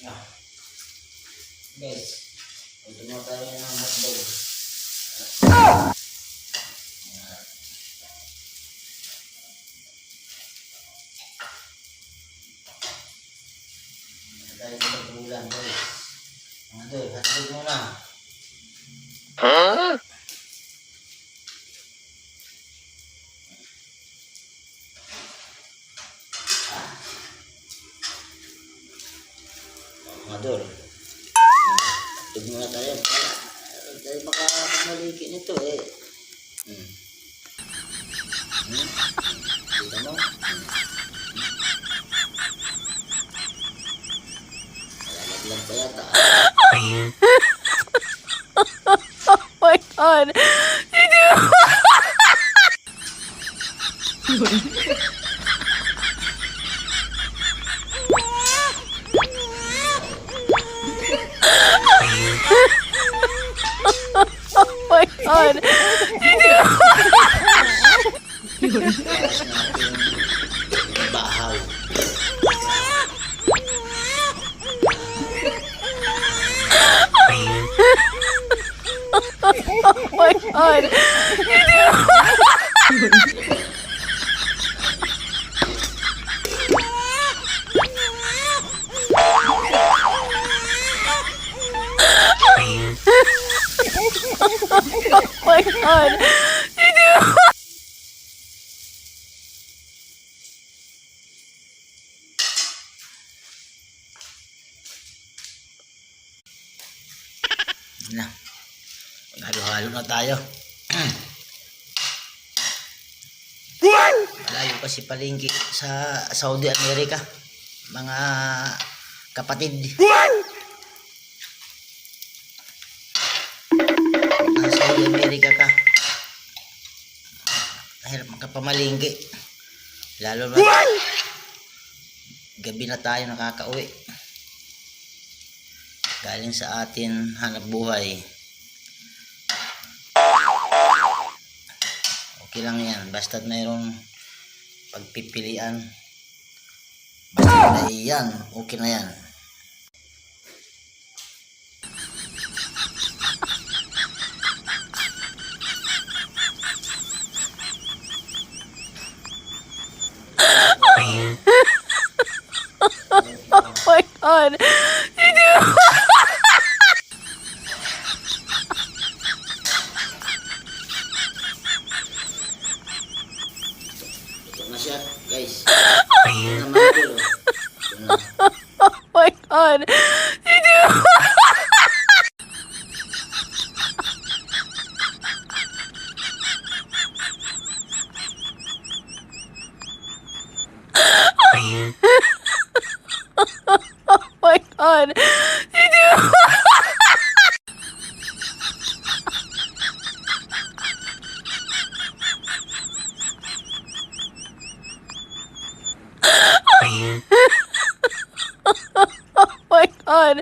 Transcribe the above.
Ah, guys, ito na tayo ng hotdog. Tayo sa pagbulan, guys. Mga doy, hotdog muna. Huh? Mga doy. Hotdog muna tayo. Tayo makakamaliki nito eh. Kita mo? Malalaglag pa yata. Oh my god. Oh my god. Tapos natin bahaw. Oh my god. Oh my god. Na. Halo-halo na tayo. Malayo kasi palengke sa Saudi America. Mga kapatid. Nasa Saudi America ka. Mahirap makapamalingki. Lalo na gabi na tayo nakakauwi. Galing sa atin hanap buhay. Okay lang yan. Basta mayroong pagpipilian. Basta na yan. Okay na yan. Oh my god. Ito na siya, guys. Ito na mga dulo. Ito na. Oh my god. Oh my god. Oh my god.